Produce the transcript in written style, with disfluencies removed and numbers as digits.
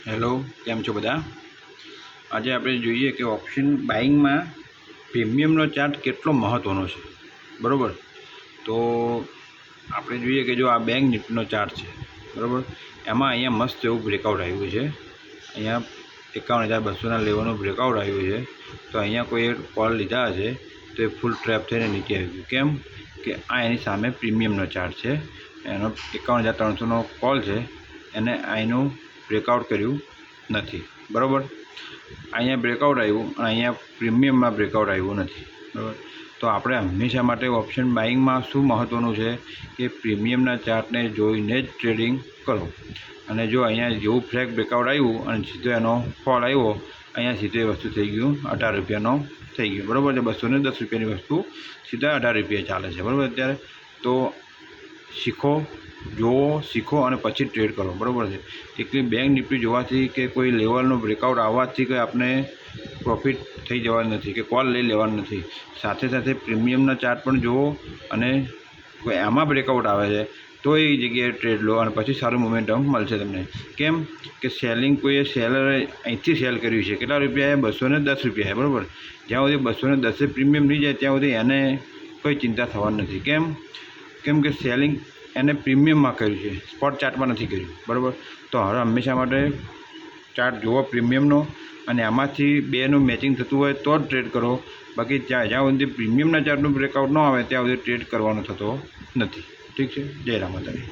Hello, કેમ છો બધા? આજે આપણે જોઈએ કે ઓપ્શન બાઇંગમાં પ્રીમિયમનો ચાર્ટ કેટલો મહત્ત્વનો છે, બરાબર? તો આપણે જોઈએ કે જો આ બેંક નિફ્ટીનો ચાર્ટ છે, બરાબર? એમાં અહીંયા મસ્ત એવું બ્રેકઆઉટ આવ્યું છે. અહીંયા 51,200ના લેવલનું બ્રેકઆઉટ આવ્યું છે. તો અહીંયા કોઈ કોલ લીધા હશે તો એ ફૂલ ટ્રેપ થઈને નીચે આવ્યું. કેમ કે આ એની સામે પ્રીમિયમનો ચાર્ટ છે. એનો 51,300નો કોલ છે, એને અહીંનું બ્રેકઆઉટ કર્યું નથી, બરાબર? અહીંયા બ્રેકઆઉટ આવ્યું અને અહીંયા પ્રીમિયમમાં બ્રેકઆઉટ આવ્યું નથી, બરાબર? તો આપણે હંમેશા માટે ઓપ્શન બાઇંગમાં શું મહત્ત્વનું છે કે પ્રીમિયમના ચાર્ટને જોઈને જ ટ્રેડિંગ કરો. અને જો અહીંયા જેવું ફ્લેગ બ્રેકઆઉટ આવ્યું અને સીધો એનો ફોલ આવ્યો, અહીંયા સીધો એ વસ્તુ થઈ ગયું 18 રૂપિયાનો થઈ ગયું, બરાબર છે? 210 રૂપિયાની વસ્તુ સીધા 18 રૂપિયા ચાલે છે, બરાબર? અત્યારે તો શીખો અને પછી ટ્રેડ કરો, બરાબર છે? એકલી બેંક નિફ્ટી જોવાથી કે કોઈ લેવલનો બ્રેકઆઉટ આવવાથી કંઈ આપણે પ્રોફિટ થઈ જવાનું નથી કે કોલ લઈ લેવાનું નથી. સાથે સાથે પ્રીમિયમના ચાર્ટ પણ જુઓ અને કોઈ આમાં બ્રેકઆઉટ આવે છે તો એ જગ્યાએ ટ્રેડ લો અને પછી સારું મોમેન્ટમ મળશે તમને. કેમ કે કોઈએ સેલરે અહીંથી સેલ કર્યું છે, કેટલા રૂપિયા? 210 રૂપિયા, બરાબર? જ્યાં સુધી 210 પ્રીમિયમ નહીં જાય ત્યાં સુધી એને કોઈ ચિંતા થવાની નથી. કેમ કે સેલિંગ એને પ્રીમિયમમાં કર્યું છે, સ્પોટ ચાર્ટમાં નથી કર્યું, બરાબર? તો હવે હંમેશા માટે ચાર્ટ જુઓ પ્રીમિયમનો અને આમાંથી બેનું મેચિંગ થતું હોય તો જ ટ્રેડ કરો. બાકી જ્યાં સુધી પ્રીમિયમના ચાર્ટનું બ્રેકઆઉટ ન આવે ત્યાં સુધી ટ્રેડ કરવાનો થતો નથી. ઠીક છે? જય રામાતારી.